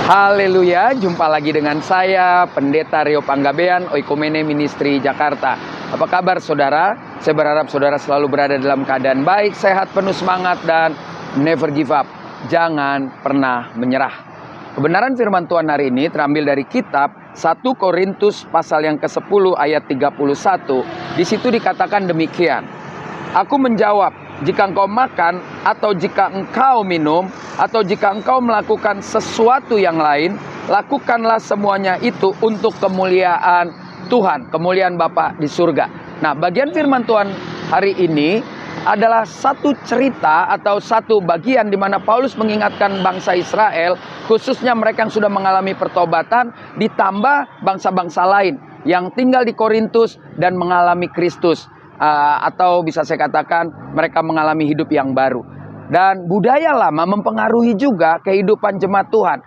Haleluya, jumpa lagi dengan saya, Pendeta Rio Panggabean, Oikumene Ministry Jakarta. Apa kabar saudara? Saya berharap saudara selalu berada dalam keadaan baik, sehat, penuh semangat, dan never give up. Jangan pernah menyerah. Kebenaran firman Tuhan hari ini terambil dari kitab 1 Korintus pasal yang ke-10 ayat 31. Di situ dikatakan demikian. Aku menjawab, jika engkau makan, atau jika engkau minum, atau jika engkau melakukan sesuatu yang lain, lakukanlah semuanya itu untuk kemuliaan Tuhan, kemuliaan Bapa di surga. Nah, bagian firman Tuhan hari ini adalah satu cerita atau satu bagian di mana Paulus mengingatkan bangsa Israel, khususnya mereka yang sudah mengalami pertobatan, ditambah bangsa-bangsa lain yang tinggal di Korintus dan mengalami Kristus. Atau bisa saya katakan mereka mengalami hidup yang baru. Dan budaya lama mempengaruhi juga kehidupan jemaat Tuhan.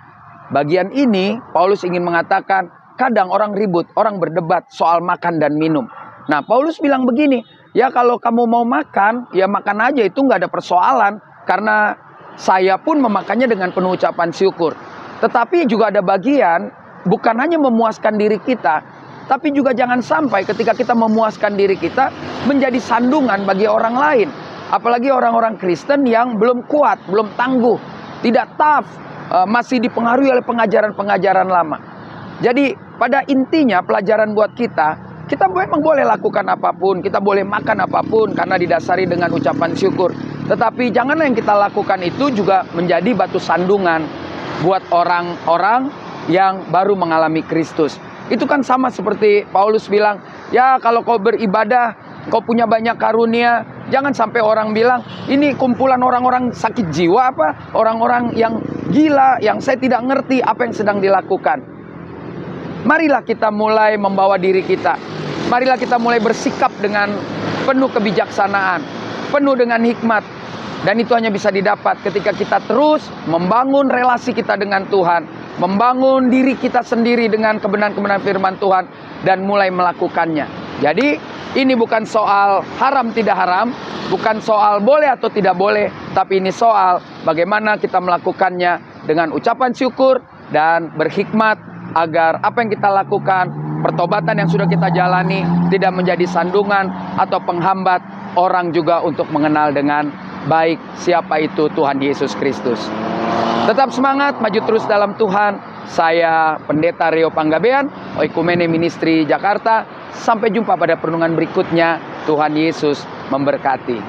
Bagian ini Paulus ingin mengatakan kadang orang ribut, orang berdebat soal makan dan minum. Nah, Paulus bilang begini, ya kalau kamu mau makan, ya makan aja, itu nggak ada persoalan. Karena saya pun memakannya dengan penuh ucapan syukur. Tetapi juga ada bagian bukan hanya memuaskan diri kita, tapi juga jangan sampai ketika kita memuaskan diri kita menjadi sandungan bagi orang lain. Apalagi orang-orang Kristen yang belum kuat, belum tangguh, tidak tough, masih dipengaruhi oleh pengajaran-pengajaran lama. Jadi pada intinya pelajaran buat kita memang boleh lakukan apapun, kita boleh makan apapun karena didasari dengan ucapan syukur. Tetapi janganlah yang kita lakukan itu juga menjadi batu sandungan buat orang-orang yang baru mengalami Kristus. Itu kan sama seperti Paulus bilang, ya kalau kau beribadah, kau punya banyak karunia, jangan sampai orang bilang, ini kumpulan orang-orang sakit jiwa apa? Orang-orang yang gila, yang saya tidak ngerti apa yang sedang dilakukan. Marilah kita mulai membawa diri kita. Marilah kita mulai bersikap dengan penuh kebijaksanaan, penuh dengan hikmat. Dan itu hanya bisa didapat ketika kita terus membangun relasi kita dengan Tuhan, membangun diri kita sendiri dengan kebenaran-kebenaran firman Tuhan, dan mulai melakukannya. Jadi ini bukan soal haram tidak haram, bukan soal boleh atau tidak boleh, tapi ini soal bagaimana kita melakukannya dengan ucapan syukur dan berhikmat agar apa yang kita lakukan, pertobatan yang sudah kita jalani, tidak menjadi sandungan atau penghambat orang juga untuk mengenal dengan baik siapa itu Tuhan Yesus Kristus. Tetap semangat, maju terus dalam Tuhan. Saya Pendeta Rio Panggabean, Oikumene Ministry Jakarta. Sampai jumpa pada perenungan berikutnya. Tuhan Yesus memberkati.